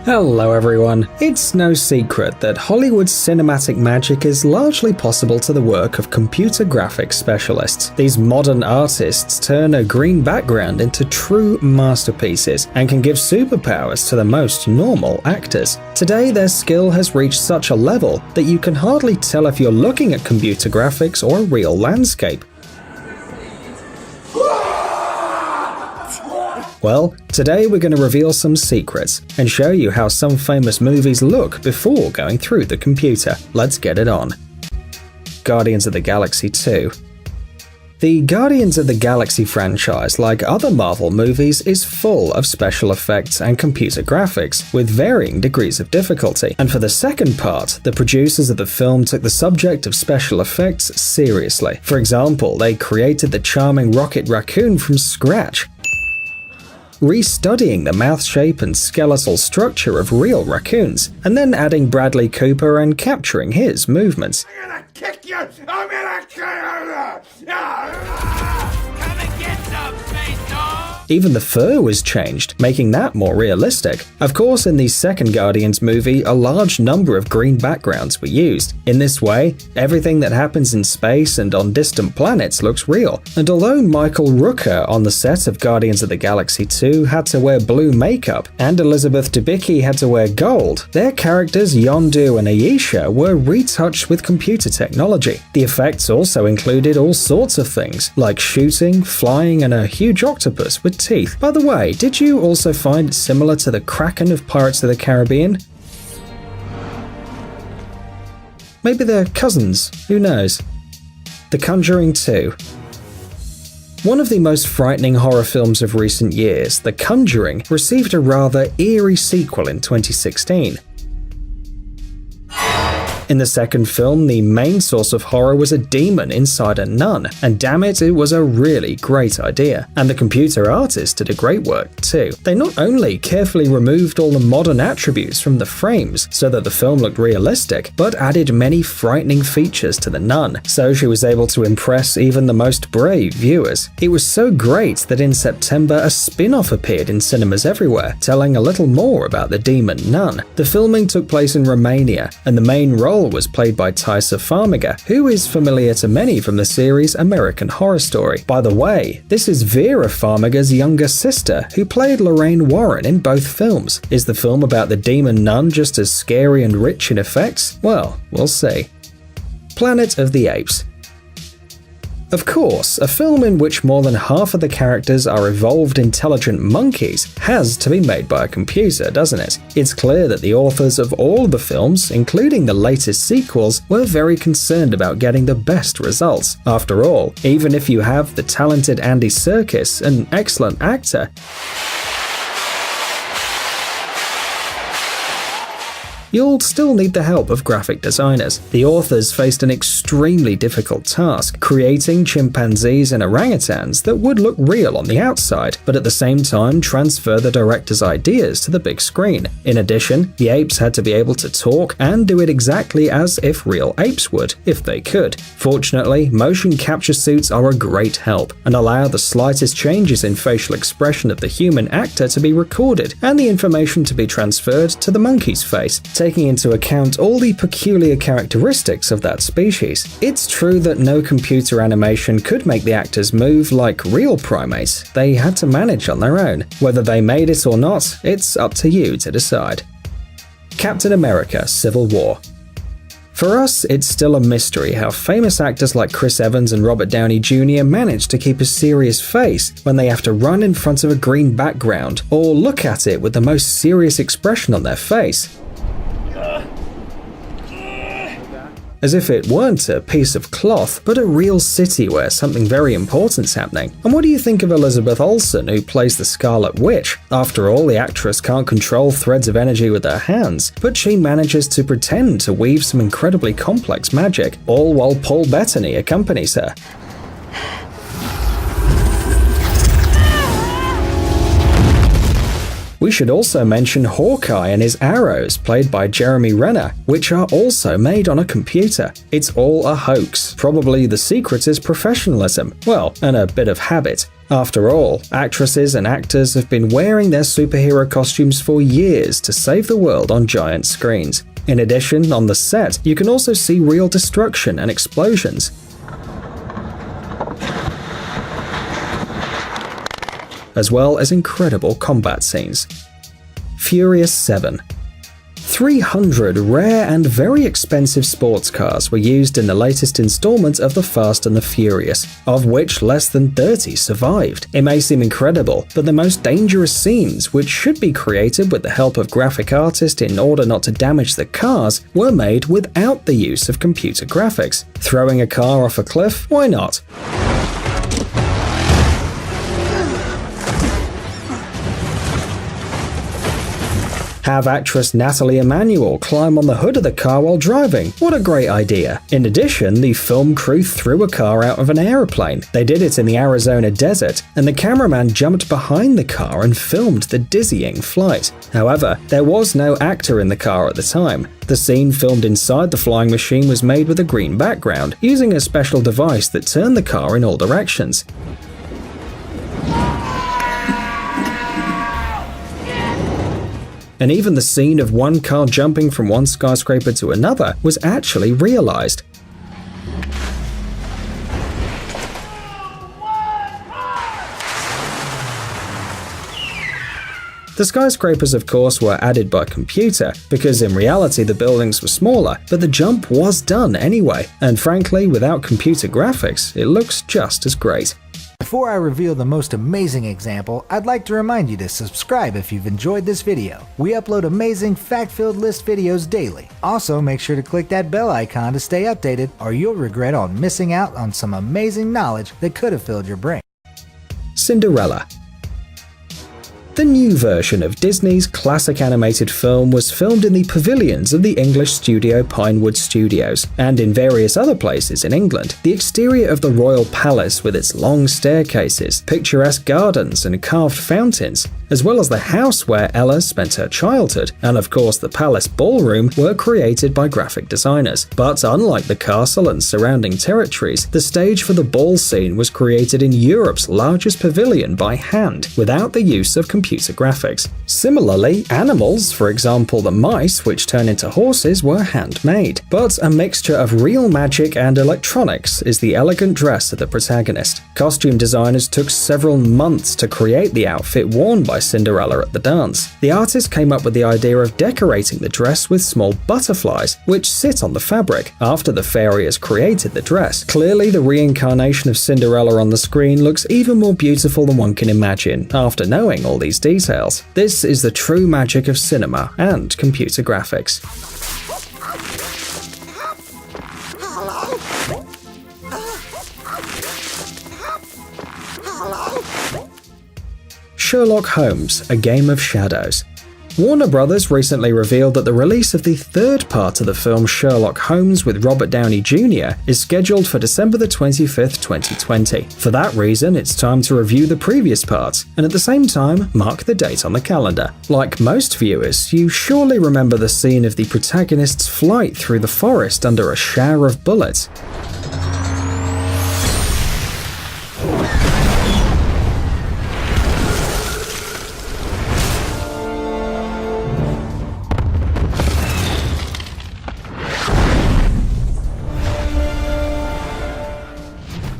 Hello everyone. It's no secret that Hollywood's cinematic magic is largely possible to the work of computer graphics specialists. These modern artists turn a green background into true masterpieces and can give superpowers to the most normal actors. Today, their skill has reached such a level that you can hardly tell if you're looking at computer graphics or a real landscape. Well, today we're going to reveal some secrets and show you how some famous movies look before going through the computer. Let's get it on. Guardians of the Galaxy 2. The Guardians of the Galaxy franchise, like other Marvel movies, is full of special effects and computer graphics, with varying degrees of difficulty. And for the second part, the producers of the film took the subject of special effects seriously. For example, they created the charming Rocket Raccoon from scratch, restudying the mouth shape and skeletal structure of real raccoons, and then adding Bradley Cooper and capturing his movements. I'm gonna kick you! I'm gonna kill you! Come and get some, space dog! Even the fur was changed, making that more realistic. Of course, in the second Guardians movie, a large number of green backgrounds were used. In this way, everything that happens in space and on distant planets looks real. And although Michael Rooker on the set of Guardians of the Galaxy 2 had to wear blue makeup, and Elizabeth Debicki had to wear gold, their characters Yondu and Ayesha were retouched with computer technology. The effects also included all sorts of things, like shooting, flying, and a huge octopus with teeth. By the way, did you also find it similar to the Kraken of Pirates of the Caribbean? Maybe they're cousins, who knows? The Conjuring 2. One of the most frightening horror films of recent years, The Conjuring, received a rather eerie sequel in 2016. In the second film, the main source of horror was a demon inside a nun, and damn it was a really great idea. And the computer artists did a great work too. They not only carefully removed all the modern attributes from the frames so that the film looked realistic, but added many frightening features to the nun, so she was able to impress even the most brave viewers. It was so great that in September a spin-off appeared in cinemas everywhere, telling a little more about the demon nun. The filming took place in Romania, and the main role was played by Taissa Farmiga, who is familiar to many from the series American Horror Story. By the way, this is Vera Farmiga's younger sister, who played Lorraine Warren in both films. Is the film about the demon nun just as scary and rich in effects? Well, we'll see. Planet of the Apes. Of course, a film in which more than half of the characters are evolved intelligent monkeys has to be made by a computer, doesn't it? It's clear that the authors of all the films, including the latest sequels, were very concerned about getting the best results. After all, even if you have the talented Andy Serkis, an excellent actor, you'll still need the help of graphic designers. The authors faced an extremely difficult task, creating chimpanzees and orangutans that would look real on the outside, but at the same time transfer the director's ideas to the big screen. In addition, the apes had to be able to talk and do it exactly as if real apes would, if they could. Fortunately, motion capture suits are a great help and allow the slightest changes in facial expression of the human actor to be recorded and the information to be transferred to the monkey's face, taking into account all the peculiar characteristics of that species. It's true that no computer animation could make the actors move like real primates. They had to manage on their own. Whether they made it or not, it's up to you to decide. Captain America: Civil War. For us, it's still a mystery how famous actors like Chris Evans and Robert Downey Jr. manage to keep a serious face when they have to run in front of a green background or look at it with the most serious expression on their face, as if it weren't a piece of cloth, but a real city where something very important's happening. And what do you think of Elizabeth Olsen, who plays the Scarlet Witch? After all, the actress can't control threads of energy with her hands, but she manages to pretend to weave some incredibly complex magic, all while Paul Bettany accompanies her. We should also mention Hawkeye and his arrows, played by Jeremy Renner, which are also made on a computer. It's all a hoax. Probably the secret is professionalism. Well, and a bit of habit. After all, actresses and actors have been wearing their superhero costumes for years to save the world on giant screens. In addition, on the set, you can also see real destruction and explosions. As well as incredible combat scenes. Furious 7. 300 rare and very expensive sports cars were used in the latest installment of The Fast and the Furious, of which less than 30 survived. It may seem incredible, but the most dangerous scenes, which should be created with the help of graphic artists in order not to damage the cars, were made without the use of computer graphics. Throwing a car off a cliff? Why not? Have actress Natalie Emmanuel climb on the hood of the car while driving. What a great idea. In addition, the film crew threw a car out of an aeroplane. They did it in the Arizona desert, and the cameraman jumped behind the car and filmed the dizzying flight. However, there was no actor in the car at the time. The scene filmed inside the flying machine was made with a green background, using a special device that turned the car in all directions. And even the scene of one car jumping from one skyscraper to another was actually realized. The skyscrapers, of course, were added by computer, because in reality the buildings were smaller, but the jump was done anyway, and frankly, without computer graphics, it looks just as great. Before I reveal the most amazing example, I'd like to remind you to subscribe if you've enjoyed this video. We upload amazing fact-filled list videos daily. Also, make sure to click that bell icon to stay updated, or you'll regret on missing out on some amazing knowledge that could have filled your brain. Cinderella. The new version of Disney's classic animated film was filmed in the pavilions of the English studio Pinewood Studios, and in various other places in England. The exterior of the royal palace with its long staircases, picturesque gardens and carved fountains, as well as the house where Ella spent her childhood, and of course the palace ballroom, were created by graphic designers. But unlike the castle and surrounding territories, the stage for the ball scene was created in Europe's largest pavilion by hand, without the use of computer graphics. Similarly, animals, for example the mice which turn into horses, were handmade. But a mixture of real magic and electronics is the elegant dress of the protagonist. Costume designers took several months to create the outfit worn by Cinderella at the dance. The artist came up with the idea of decorating the dress with small butterflies, which sit on the fabric, after the fairy has created the dress. Clearly, the reincarnation of Cinderella on the screen looks even more beautiful than one can imagine, after knowing all these details. This is the true magic of cinema and computer graphics. Sherlock Holmes: A Game of Shadows. Warner Brothers recently revealed that the release of the third part of the film Sherlock Holmes with Robert Downey Jr. is scheduled for December 25th, 2020. For that reason, it's time to review the previous parts, and at the same time, mark the date on the calendar. Like most viewers, you surely remember the scene of the protagonist's flight through the forest under a shower of bullets.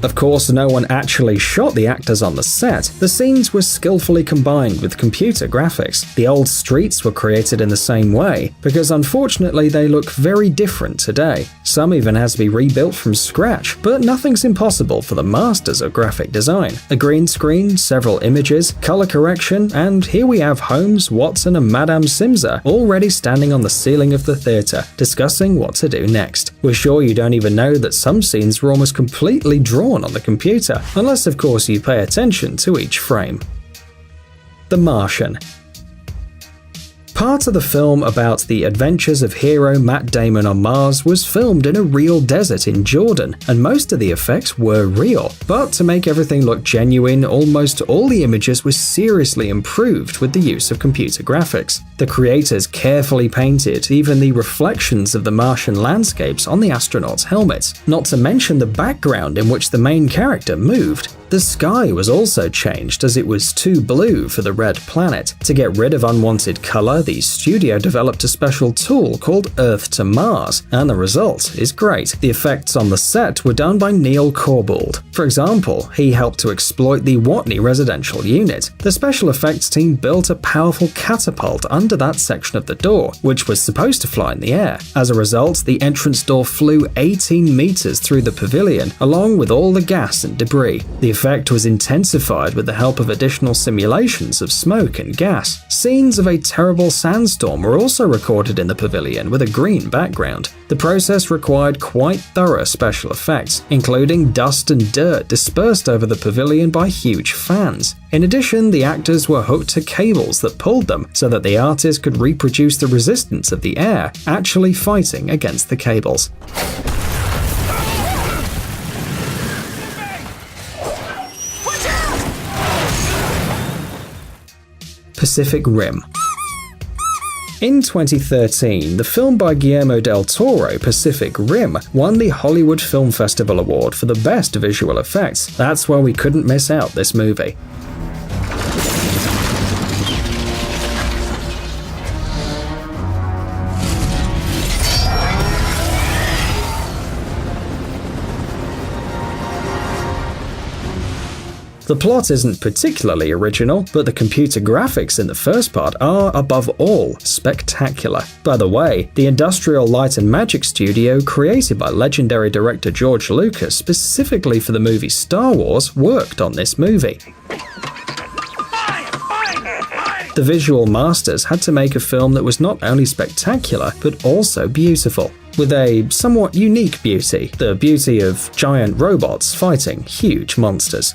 Of course, no one actually shot the actors on the set. The scenes were skillfully combined with computer graphics. The old streets were created in the same way, because unfortunately they look very different today. Some even has to be rebuilt from scratch, but nothing's impossible for the masters of graphic design. A green screen, several images, color correction, and here we have Holmes, Watson and Madame Simsa already standing on the ceiling of the theatre, discussing what to do next. We're sure you don't even know that some scenes were almost completely drawn on the computer, unless of course you pay attention to each frame. The Martian. Part of the film about the adventures of hero Matt Damon on Mars was filmed in a real desert in Jordan, and most of the effects were real. But to make everything look genuine, almost all the images were seriously improved with the use of computer graphics. The creators carefully painted even the reflections of the Martian landscapes on the astronauts' helmets, not to mention the background in which the main character moved. The sky was also changed as it was too blue for the red planet. To get rid of unwanted color, the studio developed a special tool called Earth to Mars, and the result is great. The effects on the set were done by Neil Corbould. For example, he helped to exploit the Watney residential unit. The special effects team built a powerful catapult under that section of the door, which was supposed to fly in the air. As a result, the entrance door flew 18 meters through the pavilion, along with all the gas and debris. The effect was intensified with the help of additional simulations of smoke and gas. Scenes of a terrible sandstorm were also recorded in the pavilion with a green background. The process required quite thorough special effects, including dust and dirt dispersed over the pavilion by huge fans. In addition, the actors were hooked to cables that pulled them so that the artist could reproduce the resistance of the air actually fighting against the cables. Pacific Rim. In 2013, the film by Guillermo del Toro, Pacific Rim, won the Hollywood Film Festival Award for the Best Visual Effects. That's why we couldn't miss out this movie. The plot isn't particularly original, but the computer graphics in the first part are, above all, spectacular. By the way, the Industrial Light and Magic studio created by legendary director George Lucas specifically for the movie Star Wars worked on this movie. The visual masters had to make a film that was not only spectacular, but also beautiful, with a somewhat unique beauty, the beauty of giant robots fighting huge monsters.